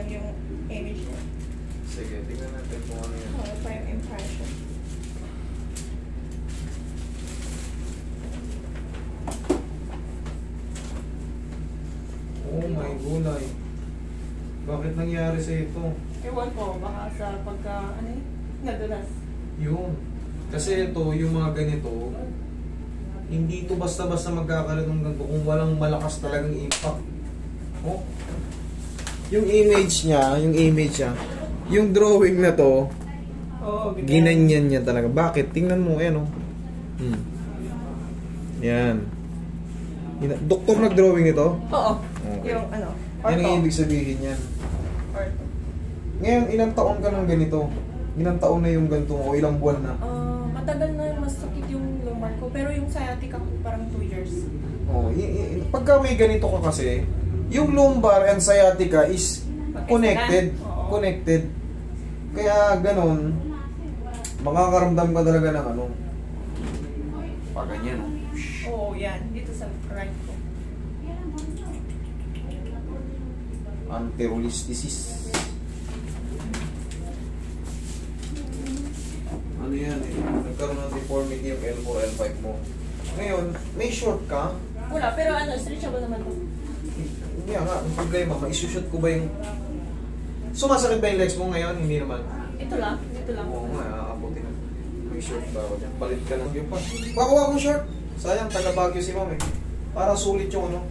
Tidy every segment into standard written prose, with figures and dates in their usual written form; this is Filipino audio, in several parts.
lang yung image niya. Sige, tingnan natin kung ano yan. Ano pa yung impression. Oh my gulay. Bakit nangyari sa ito? Ewan ko, baka sa pagka, ano eh, nadulas. Yun. Kasi ito, yung mga ganito, hindi ito basta-basta magkakaroon ng ganito kung walang malakas talagang impact. Oh. Yung image niya, yung drawing na to, Oo, ginanyan niya talaga. Bakit? Tingnan mo, ayan oh. Yan. Doktor nag-drawing nito? Oo. Okay. Yung ano, Yan ang ibig sabihin yan. ortho. Ngayon, ilang taon ka ng ganito? Ilang taon na yung ganito o ilang buwan na? Matagal na mas sakit yung lumbar ko, pero yung sciatica ko parang 2 years. Oh, pagka may ganito ka kasi, yung lumbar and sciatica is connected. Oo. Connected. Kaya ganon, makakaramdam ka talaga ng ano. Pag ganyan, oh. Oo, yan. Dito sa right ko. Anterolisthesis. Ano yan eh? Nagkaroon ng deformity yung L4, L5 mo. Ngayon, may short ka. Wala, pero ano, stretchable naman to. Hindi nga, ang problema, maisushoot ko ba yung... Sumasakit ba yung legs mo ngayon? Hindi naman. Ito lang, dito lang. Oo nga, aabutin na. May short ba ako dyan? Palit ka ng yung pa. Pakuha kong short! Sayang, taga Baguio si ma'am eh. Para sulit yung ano.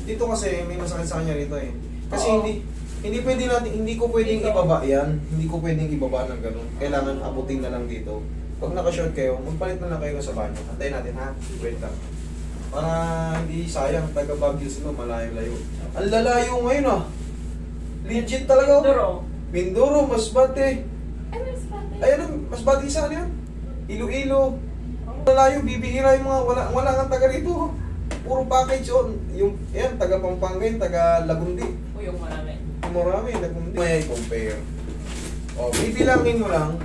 Dito kasi, may masakit sa kanya rito eh. Kasi Oo. hindi ko pwedeng Dito. ibaba yan. Hindi ko pwedeng ibaba ng ganun. Kailangan abutin na lang dito. Pag naka-short kayo, magpalit na lang kayo sa banyo. Antayin natin ha. Wait lang. Para hindi sayang, taga Baguio sila, malayo-layo. Ang lalayo ngayon ah. Legit talaga. Duro. Mindoro, Masbate. Ay, may spot. Ayun, Masbate isa ano yan? Iloilo. Malayo, bibihira yung mga wala nga taga rito. Puro package on. Yung, yan, taga Pampanga yun, taga Lagundi. O yung marami. Marami, Lagundi. May compare. O, bibilangin mo lang.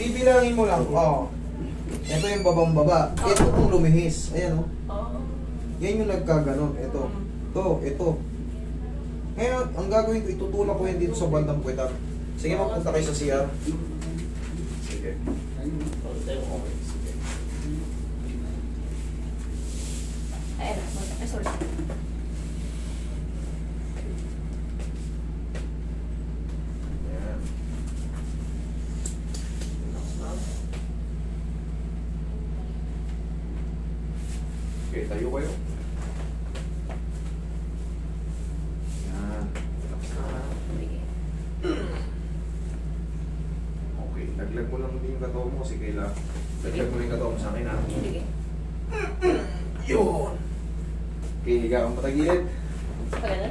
Bibilangin mo lang. O, ito yung babang-baba. Ito kung lumihis. Ayan o. Oo. Yan yung nagkaganon. Ito. Ito. Ngayon, ang gagawin ko, itutulak ko yan dito sa bandang puwetan. Sige, magpunta kayo sa CR. Sige. Okay, sige. Ay, sorry. Ayan. Okay, tayo kayo. Ayan. Relax na. Okay, laglag mo lang din yung katawan mo kasi kailangan. Laglag mo lang yung katawan mo sa akin ha. Sige. Yun! Okay, higa kang patagilid. Pagano?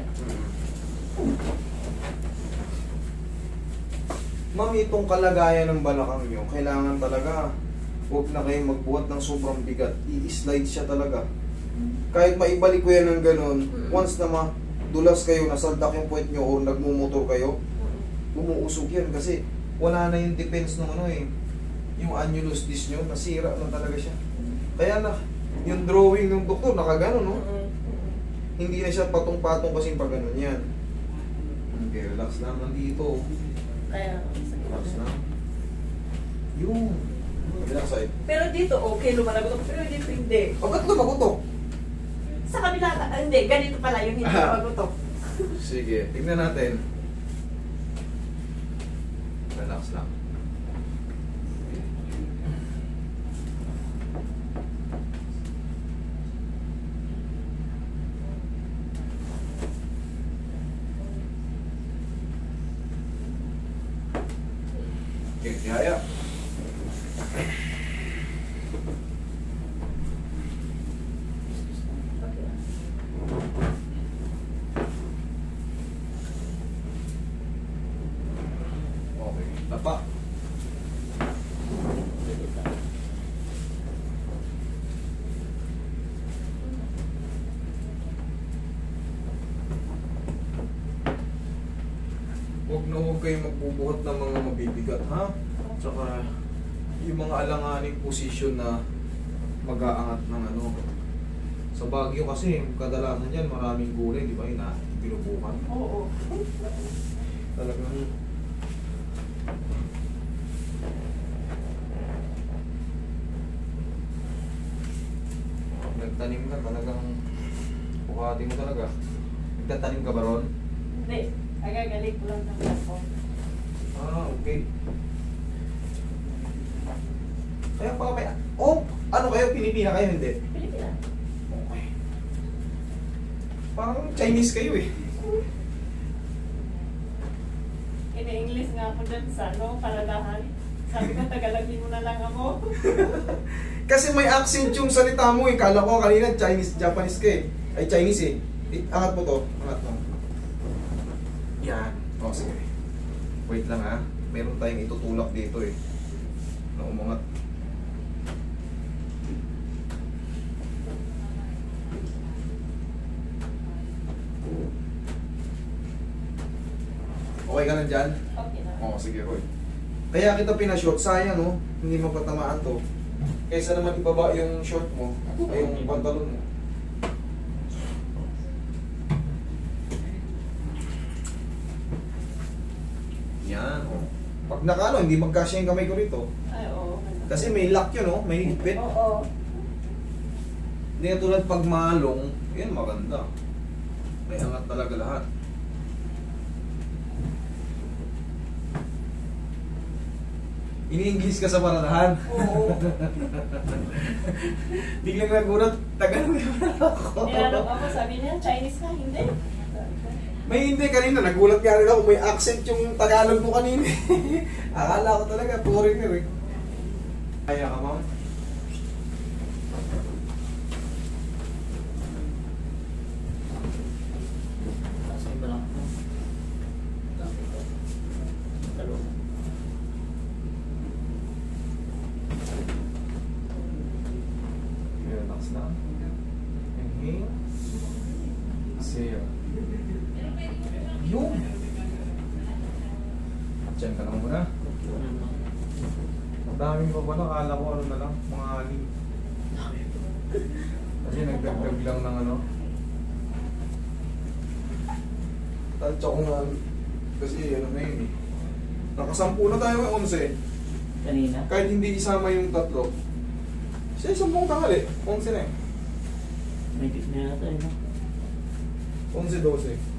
Ma'am, itong kalagayan ng balakang nyo, kailangan talaga huwag na kayong magbuhat ng sobrang bigat. I-slide siya talaga. Kahit maibalik ko yan ng ganun, once na madulas kayo, nasaldak yung puwet nyo o nagmumotor kayo, umuusog yan kasi wala na yung defense ng ano eh. Yung annulus disc nyo, nasira na talaga siya. Kaya na, yung drawing ng doktor, nakaganon, no? Hindi na siya patong-patong kasi pag ganun yan. Okay, relax lang nandito. Kaya, Relax na. Yung. Relax side. pero dito, okay, lumalagot ako. Pero dito, hindi. O, ba't lumagutok? Sa kabila, hindi, ganito pala yung hindi lumagotok. Sige, tignan natin. Relax lang. Okay, yaya. Okay, tapa. Huwag na huwag kayong magbubuhat ng mga mabibigat, ha? Tsaka yung mga alanganing posisyon na mag-aangat ng ano. Sa Baguio kasi, kadalasan yan, maraming gulay, di ba? Binubukan. Oo. Talagang nagtanim ka talagang bukati mo talaga. Nagtatanim ka ba ron? Hindi. Agagaling ko lang ng ako. Ah, okay. Kaya pa may... Oh! Ano kayo? Pilipina kayo? Hindi? Pilipina. Okay. Parang Chinese kayo eh. Ini-English nga ako dyan sa paradahan. Sabi ko, Tagalagin mo na lang ako. Kasi may accent yung salita mo eh. Kala ko kanina Chinese, Japanese ka eh. Ay, Chinese eh. Angat mo to. Angat mo. Yan. O, sige. Wait lang ha. Meron tayong itutulak dito eh. Na umangat. Okay ka na dyan? Okay na. Oo, sige Roy. Kaya kita pinashort, sayang no? Hindi mapatamaan to. Kaysa naman ibaba yung short mo, ay yung pantalon mo. Yan, oh. Pag nakano, hindi magkasya yung kamay ko rito. Ay, oo. Kasi may lock yun, oh. May higpit. Oo. Hindi nga tulad pag malong, yan maganda. May angat talaga lahat. Ini-English ka sa paradahan. Oo. Biglang nagulat, Tagalog naman ako. Nilalog ako, sabi niya, Chinese ka, hindi. May hindi kanina, nagulat nga rin ako, may accent yung Tagalog mo kanina. Akala ko talaga, foreigner eh. Kaya ka, ma'am? Kasi ba lang ito? Dami ko. Talong. Relax na. Inhale. Exhale. Yun! Diyan ka lang muna. Ang dami pa pala, akala ko ano na lang, mga aling. Kasi nagdagdag lang ng ano. Tansya ko nga, kasi ano na yun eh. Nakasampu na tayo ng 11. Kanina? Kahit hindi isama yung tatlo. Siya, 10 tangali. 11 na eh. May tip na yata yun. 11, 12.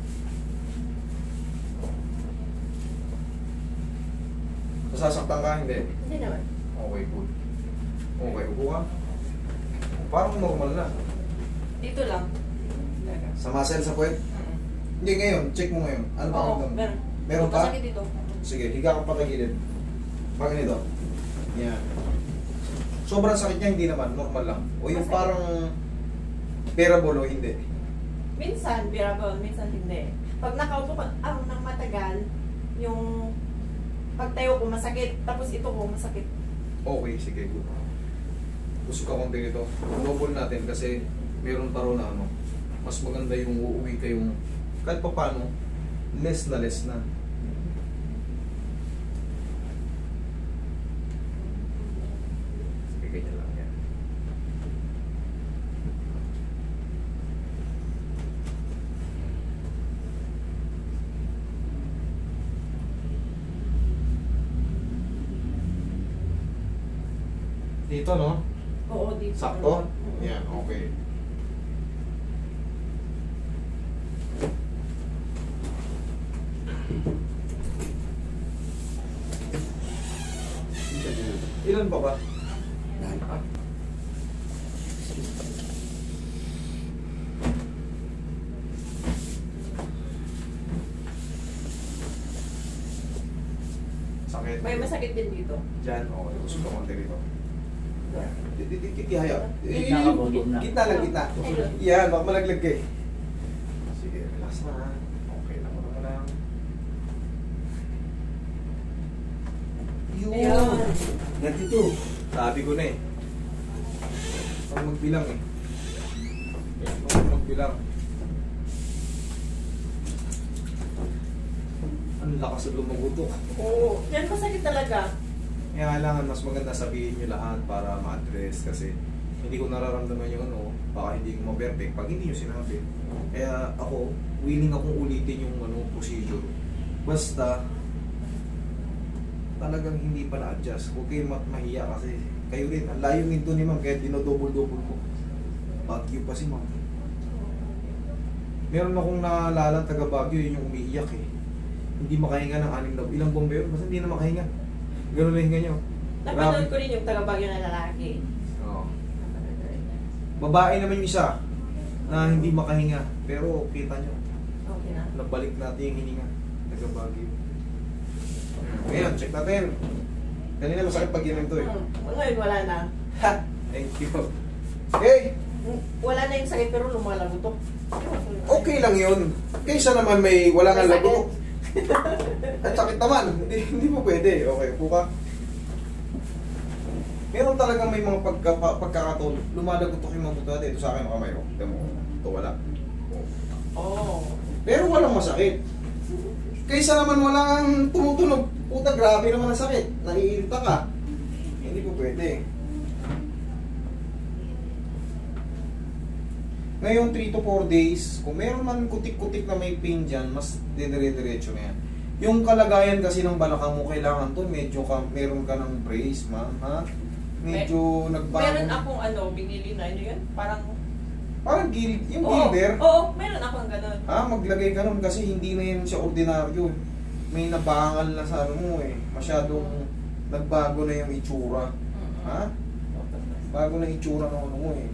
Nasasaktan ka? Hindi. Hindi naman. Okay, good. Okay, upo ka. Parang normal na. Dito lang. Sa muscle, sa puwet? Hindi, ngayon. Check mo ngayon. Ano ba Oo, ang meron. Meron pa? Masakit dito. Sige, higa ka pa kagilid. Pag ganito. Yan. Sobrang sakit niya, hindi naman. Normal lang. O yung Masakit. parang bearable o hindi. Minsan, bearable, minsan hindi. Pag nakaupo ka, ng matagal, yung pagtayo ko masakit, tapos ito ko masakit. Okay, sige, good. Gusto ka konti ito. Double natin kasi meron pa rin na ano. Mas maganda yung uuwi kayong kahit pa paano, less na. Sige, ganyan lang yan. Dito, no? Oo, dito. Sakto? Oo. Yan, okay. Ilan pa ba? Ah. Sakit. May masakit din dito. Diyan, okay. Gusto ko konti rito. Tihaya. Gitna ka po, gitna. Gitna lang, gitna. Yan, baka malaglag ka eh. Sige, relax na. Okay lang, wala lang. Yun! Ayun. Yan dito. Sabi ko na eh. Pag magbilang eh. Pag magbilang. Ang lakas ng lumagutok. Oo. Yan masakit talaga. Kaya kailangan mas maganda sabihin nyo lahat para ma-address kasi hindi ko nararamdaman yung ano, baka hindi ko ma-perfect pag hindi nyo sinabi. Kaya ako, willing akong ulitin yung ano, procedure Basta, talagang hindi pa na-adjust. Huwag kayong mahiya kasi kayo rin. Ang layo nito ni ma'am, kaya dinodouble-double ko. Baguio pa si ma'am. Meron akong naalala taga Baguio, yun yung umiiyak eh. Hindi makahinga ng 6 na, ilang bomba yun? Basta hindi na makahinga. Ganun na hinga nyo. Napanood ko rin yung taga-Baguio na lalaki. Oo. Babae naman yung isa na hindi makahinga. Pero kita nyo, Okay na. nabalik natin yung hininga. Taga Baguio. Ngayon, check natin. Kanina masakit pag ginanto eh. Ngayon wala na. Ha! Thank you. Okay! Wala na yung sakit pero lumalagutok. Okay lang yun. Kaysa naman may wala nga May lago. At sakit naman. Hindi mo pwede. Okay, upo ka. Meron talagang may mga pagkakataon. Lumalagotok yung mga buto. Ito sa akin, kamay ko. Ito mo. Ito wala. Oh. Pero walang masakit. Kaysa naman walang tumutunog. Puta, grabe naman ang sakit. Naiirita ka. Hindi po pwede. Ngayon, 3 to 4 days, kung meron man kutik-kutik na may pain dyan, mas dire-diretso na yan. Yung kalagayan kasi ng balakang mo, kailangan to, medyo meron ka ng brace, ma'am, ha? Medyo nagbago. Meron akong binili na yun. Parang yung gilder. Oo, meron akong ganun. Maglagay ka nun kasi hindi na yan siya ordinaryo. May nabangal na sa ano mo eh. Masyadong nagbago na yung itsura. Ha? Bago na itsura ng ano mo eh.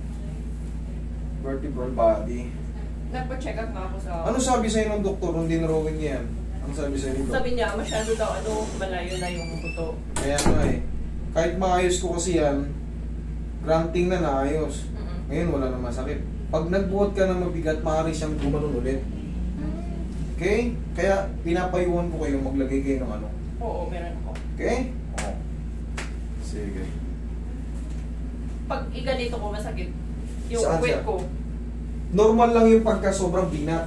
Vertebral body. Nagpa-check up nga ako sa... Ano sabi sa'yo ng doktor nung dinrawing niya yan? Ano sabi sa'yo nito? Sabi niya, masyado daw malayo na yung buto. Kaya nga eh. Kahit maayos ko kasi yan, granting na naayos. Ngayon wala na masakit. Pag nagbuhat ka ng mabigat, maaari siyang gumanon ulit. Okay? Kaya pinapayuhan ko kayo, maglagay kayo ng ano. Oo, meron ako. Okay? Oo. Sige. Pag iganito ko, masakit. Yung Saan weight siya? ko. Normal lang yung pagka sobrang binat.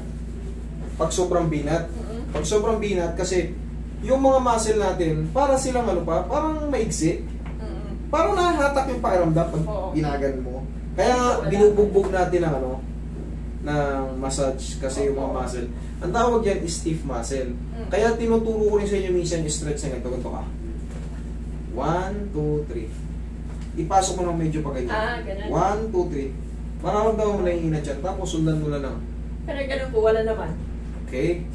Pag sobrang binat. Pag sobrang binat, kasi yung mga muscle natin, para silang ano pa, parang maigsi. Parang nahahatak yung pakiramdam pag ginagan mo. Kaya binubugbog natin ng ano, ng massage kasi yung mga muscle. Ang tawag yan is stiff muscle. Kaya tinuturo ko rin sa inyo minsan yung stretch na ganito ka. 1, 2, 3. Ipasok mo ng medyo pa ganyan. Ganun. 1, 2, 3. Mararamdaman mo na yung hinat dyan. Tapos sundan mo na lang. Pero ganun po, wala naman. Okay?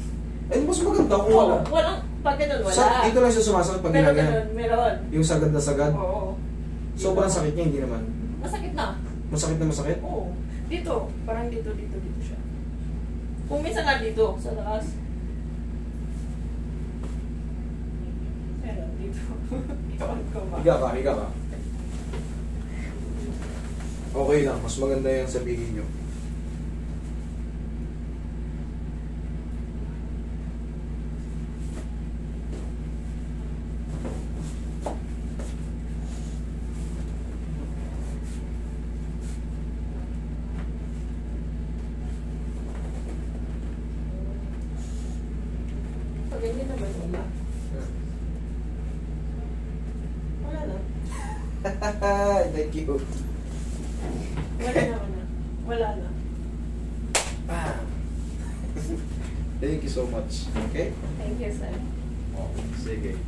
Ay, mas maganda kung wala. Walang, pag ganun, wala. Dito lang siya sumasakit pag Pero ginagawa. ganun, meron. Yung sagad na sagad. Oo. Sobrang sakit niya, hindi naman. Masakit na. Masakit na masakit? Oo. Dito. Parang dito siya. Kung minsan nga dito, sa taas. Meron dito. Iwan ko ba? Higa ka. Okay lang, mas maganda yan sabihin nyo. Pag ganyan naman wala. Wala na. Thank you. Wala na. Thank you so much. Okay? Thank you, sir. Oh, sige.